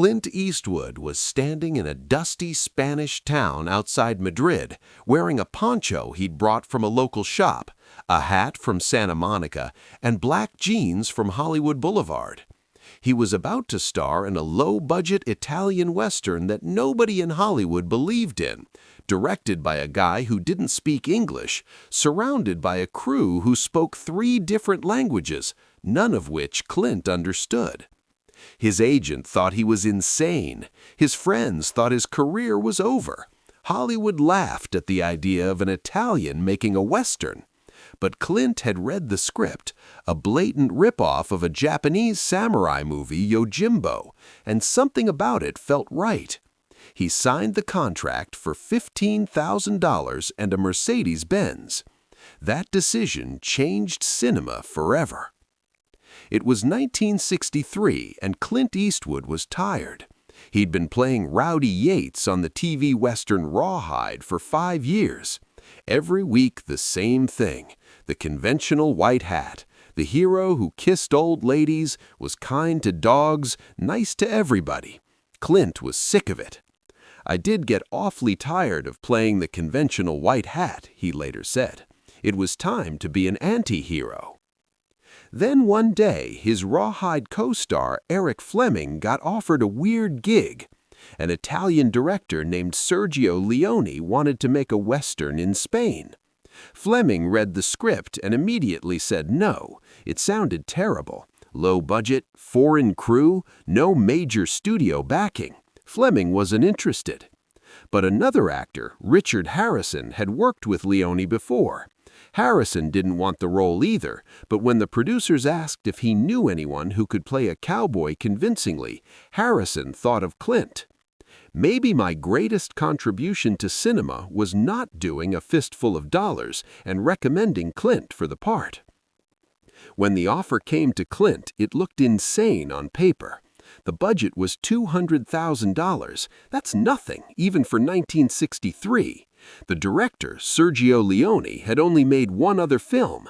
Clint Eastwood was standing in a dusty Spanish town outside Madrid, wearing a poncho he'd brought from a local shop, a hat from Santa Monica, and black jeans from Hollywood Boulevard. He was about to star in a low-budget Italian Western that nobody in Hollywood believed in, directed by a guy who didn't speak English, surrounded by a crew who spoke 3 different languages, none of which Clint understood. His agent thought he was insane. His friends thought his career was over. Hollywood laughed at the idea of an Italian making a Western. But Clint had read the script, a blatant ripoff of a Japanese samurai movie, Yojimbo, and something about it felt right. He signed the contract for $15,000 and a Mercedes-Benz. That decision changed cinema forever. It was 1963, and Clint Eastwood was tired. He'd been playing Rowdy Yates on the TV Western Rawhide for 5 years. Every week the same thing, the conventional white hat, the hero who kissed old ladies, was kind to dogs, nice to everybody. Clint was sick of it. "I did get awfully tired of playing the conventional white hat," he later said. "It was time to be an anti-hero." Then one day, his Rawhide co-star Eric Fleming got offered a weird gig. An Italian director named Sergio Leone wanted to make a Western in Spain. Fleming read the script and immediately said no. It sounded terrible. Low budget, foreign crew, no major studio backing. Fleming wasn't interested. But another actor, Richard Harrison, had worked with Leone before. Harrison didn't want the role either, but when the producers asked if he knew anyone who could play a cowboy convincingly, Harrison thought of Clint. "Maybe my greatest contribution to cinema was not doing A Fistful of Dollars and recommending Clint for the part." When the offer came to Clint, it looked insane on paper. The budget was $200,000. That's nothing, even for 1963. The director, Sergio Leone, had only made one other film.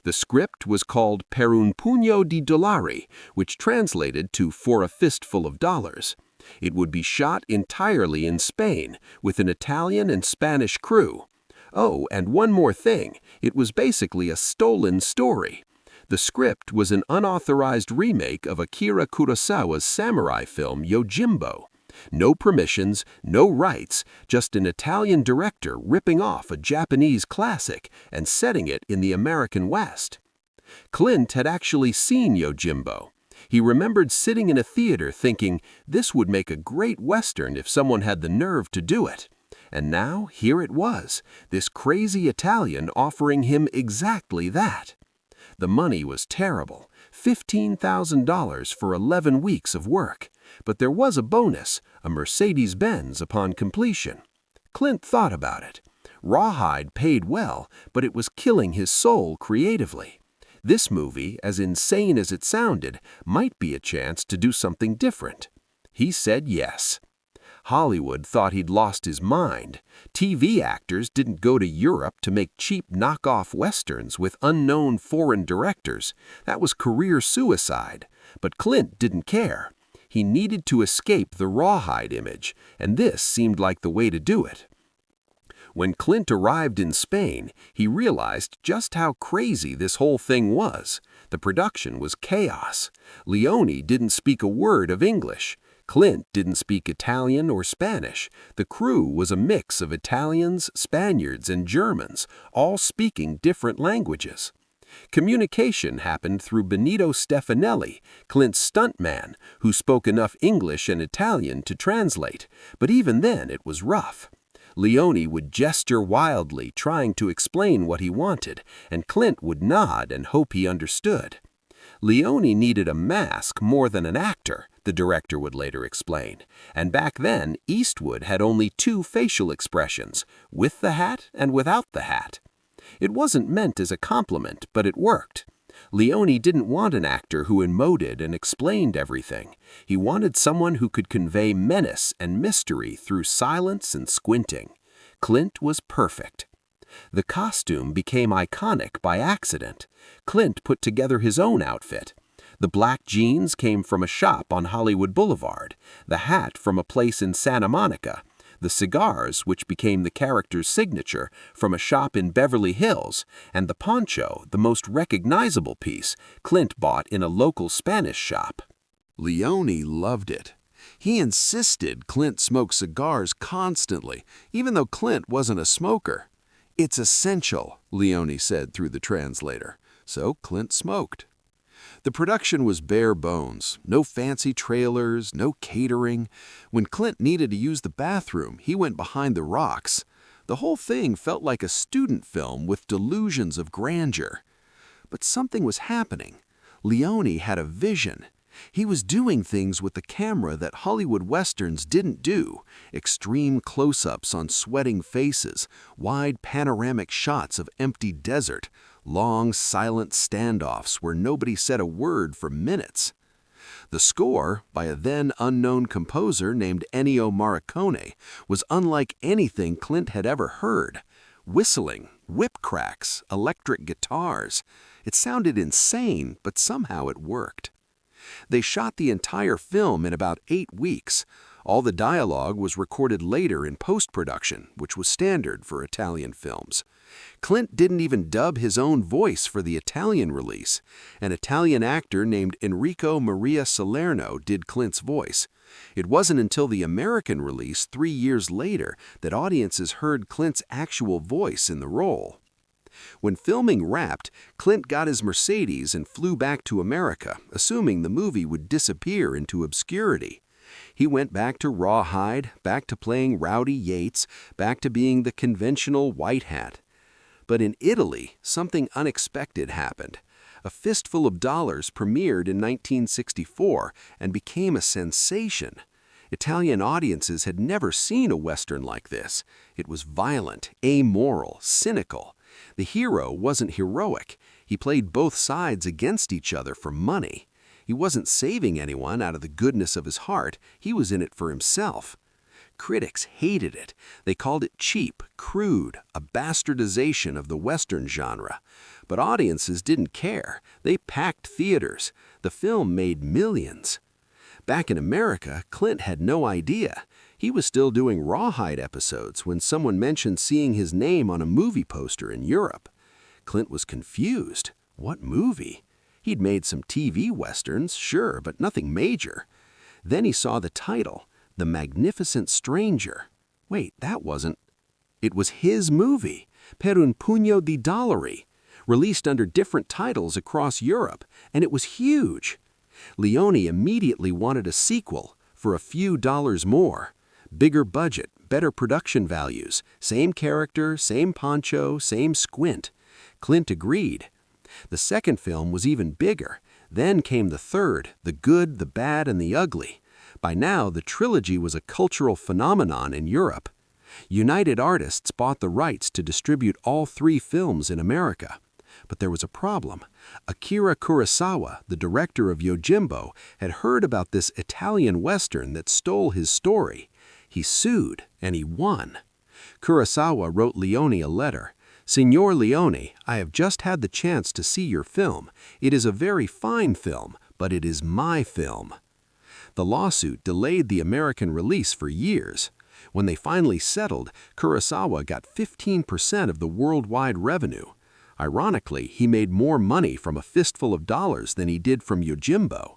The script was called Per un pugno di dollari, which translated to For a Fistful of Dollars. It would be shot entirely in Spain, with an Italian and Spanish crew. Oh, and one more thing, it was basically a stolen story. The script was an unauthorized remake of Akira Kurosawa's samurai film Yojimbo. No permissions, no rights, just an Italian director ripping off a Japanese classic and setting it in the American West. Clint had actually seen Yojimbo. He remembered sitting in a theater thinking, this would make a great Western if someone had the nerve to do it. And now, here it was, this crazy Italian offering him exactly that. The money was terrible, $15,000 for 11 weeks of work. But there was a bonus, a Mercedes-Benz upon completion. Clint thought about it. Rawhide paid well, but it was killing his soul creatively. This movie, as insane as it sounded, might be a chance to do something different. He said yes. Hollywood thought he'd lost his mind. TV actors didn't go to Europe to make cheap knockoff westerns with unknown foreign directors. That was career suicide. But Clint didn't care. He needed to escape the Rawhide image, and this seemed like the way to do it. When Clint arrived in Spain, he realized just how crazy this whole thing was. The production was chaos. Leone didn't speak a word of English. Clint didn't speak Italian or Spanish. The crew was a mix of Italians, Spaniards, and Germans, all speaking different languages. Communication happened through Benito Stefanelli, Clint's stuntman, who spoke enough English and Italian to translate, but even then it was rough. Leone would gesture wildly, trying to explain what he wanted, and Clint would nod and hope he understood. Leone needed a mask more than an actor, the director would later explain, and back then Eastwood had only 2 facial expressions, with the hat and without the hat. It wasn't meant as a compliment, but it worked. Leone didn't want an actor who emoted and explained everything. He wanted someone who could convey menace and mystery through silence and squinting. Clint was perfect. The costume became iconic by accident. Clint put together his own outfit. The black jeans came from a shop on Hollywood Boulevard, the hat from a place in Santa Monica, the cigars, which became the character's signature, from a shop in Beverly Hills, and the poncho, the most recognizable piece, Clint bought in a local Spanish shop. Leone loved it. He insisted Clint smoke cigars constantly, even though Clint wasn't a smoker. "It's essential," Leone said through the translator. So Clint smoked. The production was bare bones, no fancy trailers, no catering. When Clint needed to use the bathroom, he went behind the rocks. The whole thing felt like a student film with delusions of grandeur. But something was happening. Leone had a vision. He was doing things with the camera that Hollywood westerns didn't do. Extreme close-ups on sweating faces, wide panoramic shots of empty desert, long, silent standoffs where nobody said a word for minutes. The score, by a then unknown composer named Ennio Morricone, was unlike anything Clint had ever heard. Whistling, whip cracks, electric guitars. It sounded insane, but somehow it worked. They shot the entire film in about 8 weeks. All the dialogue was recorded later in post-production, which was standard for Italian films. Clint didn't even dub his own voice for the Italian release. An Italian actor named Enrico Maria Salerno did Clint's voice. It wasn't until the American release 3 years later that audiences heard Clint's actual voice in the role. When filming wrapped, Clint got his Mercedes and flew back to America, assuming the movie would disappear into obscurity. He went back to Rawhide, back to playing Rowdy Yates, back to being the conventional white hat. But in Italy, something unexpected happened. A Fistful of Dollars premiered in 1964 and became a sensation. Italian audiences had never seen a Western like this. It was violent, amoral, cynical. The hero wasn't heroic. He played both sides against each other for money. He wasn't saving anyone out of the goodness of his heart. He was in it for himself. Critics hated it. They called it cheap, crude, a bastardization of the Western genre. But audiences didn't care. They packed theaters. The film made millions. Back in America, Clint had no idea. He was still doing Rawhide episodes when someone mentioned seeing his name on a movie poster in Europe. Clint was confused. What movie? He'd made some TV westerns, sure, but nothing major. Then he saw the title, The Magnificent Stranger. Wait, that wasn't... It was his movie, Per un pugno di dollari, released under different titles across Europe, and it was huge. Leone immediately wanted a sequel for a few dollars more. Bigger budget, better production values, same character, same poncho, same squint. Clint agreed. The second film was even bigger. Then came the third, The Good, the Bad, and the Ugly. By now, the trilogy was a cultural phenomenon in Europe. United Artists bought the rights to distribute all 3 films in America. But there was a problem. Akira Kurosawa, the director of Yojimbo, had heard about this Italian Western that stole his story. He sued, and he won. Kurosawa wrote Leone a letter. "Signor Leone, I have just had the chance to see your film. It is a very fine film, but it is my film." The lawsuit delayed the American release for years. When they finally settled, Kurosawa got 15% of the worldwide revenue. Ironically, he made more money from A Fistful of Dollars than he did from Yojimbo.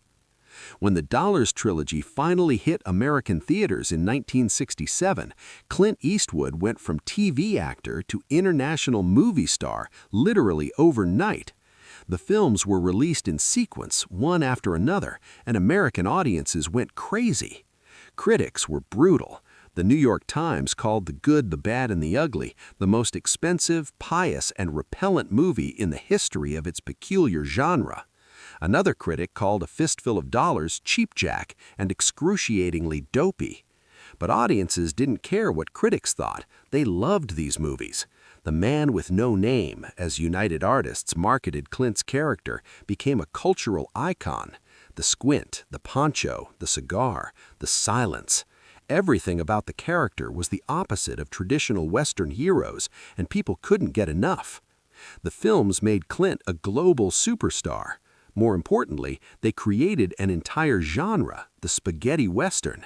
When the Dollars trilogy finally hit American theaters in 1967, Clint Eastwood went from TV actor to international movie star literally overnight. The films were released in sequence, one after another, and American audiences went crazy. Critics were brutal. The New York Times called The Good, the Bad, and the Ugly the most expensive, pious, and repellent movie in the history of its peculiar genre. Another critic called A Fistful of Dollars cheapjack and excruciatingly dopey. But audiences didn't care what critics thought. They loved these movies. The Man with No Name, as United Artists marketed Clint's character, became a cultural icon. The squint, the poncho, the cigar, the silence. Everything about the character was the opposite of traditional Western heroes, and people couldn't get enough. The films made Clint a global superstar. More importantly, they created an entire genre, the spaghetti western.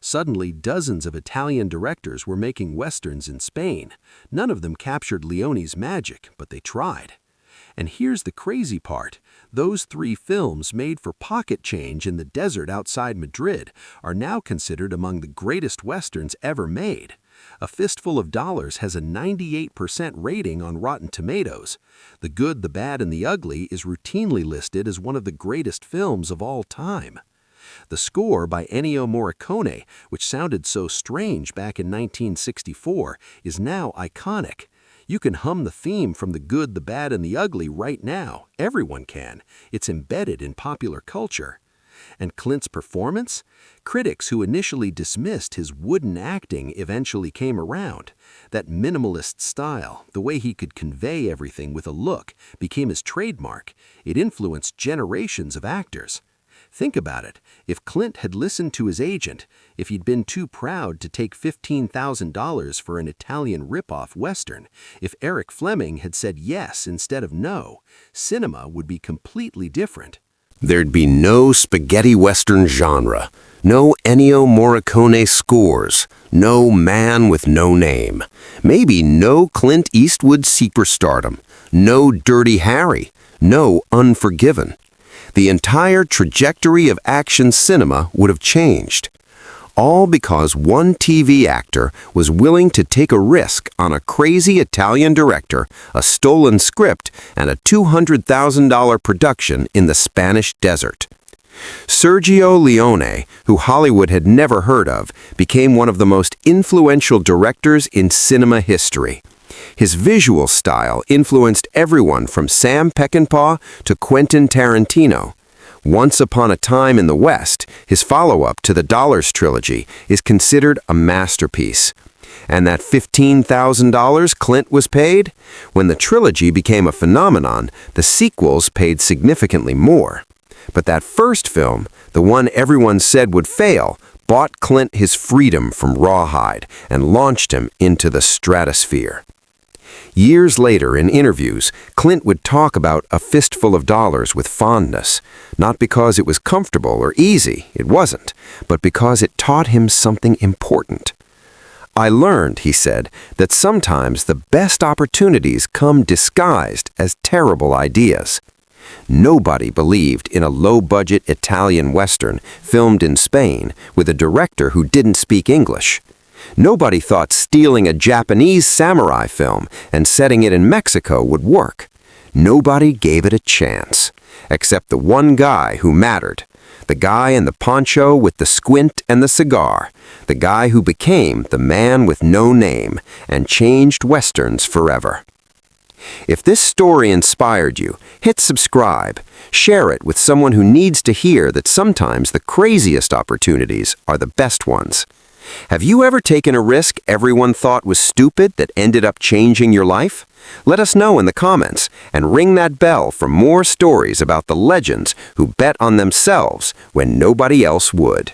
Suddenly, dozens of Italian directors were making westerns in Spain. None of them captured Leone's magic, but they tried. And here's the crazy part. Those 3 films made for pocket change in the desert outside Madrid are now considered among the greatest westerns ever made. A Fistful of Dollars has a 98% rating on Rotten Tomatoes. The Good, the Bad, and the Ugly is routinely listed as one of the greatest films of all time. The score by Ennio Morricone, which sounded so strange back in 1964, is now iconic. You can hum the theme from The Good, the Bad, and the Ugly right now. Everyone can. It's embedded in popular culture. And Clint's performance? Critics who initially dismissed his wooden acting eventually came around. That minimalist style, the way he could convey everything with a look, became his trademark. It influenced generations of actors. Think about it. If Clint had listened to his agent, if he'd been too proud to take $15,000 for an Italian ripoff western, if Eric Fleming had said yes instead of no, cinema would be completely different. There'd be no spaghetti western genre, no Ennio Morricone scores, no Man with No Name, maybe no Clint Eastwood superstardom, no Dirty Harry, no Unforgiven. The entire trajectory of action cinema would have changed. All because one TV actor was willing to take a risk on a crazy Italian director, a stolen script, and a $200,000 production in the Spanish desert. Sergio Leone, who Hollywood had never heard of, became one of the most influential directors in cinema history. His visual style influenced everyone from Sam Peckinpah to Quentin Tarantino. Once Upon a Time in the West, his follow-up to the Dollars trilogy, is considered a masterpiece. And that $15,000 Clint was paid? When the trilogy became a phenomenon, the sequels paid significantly more. But that first film, the one everyone said would fail, bought Clint his freedom from rawhide and launched him into the stratosphere. Years later, in interviews, Clint would talk about A Fistful of Dollars with fondness, not because it was comfortable or easy, it wasn't, but because it taught him something important. I learned, he said, that sometimes the best opportunities come disguised as terrible ideas. Nobody believed in a low-budget Italian Western filmed in Spain with a director who didn't speak English. Nobody thought stealing a Japanese samurai film and setting it in Mexico would work. Nobody gave it a chance, except the one guy who mattered. The guy in the poncho with the squint and the cigar. The guy who became the Man with No Name and changed westerns forever. If this story inspired you, hit subscribe. Share it with someone who needs to hear that sometimes the craziest opportunities are the best ones. Have you ever taken a risk everyone thought was stupid that ended up changing your life? Let us know in the comments and ring that bell for more stories about the legends who bet on themselves when nobody else would.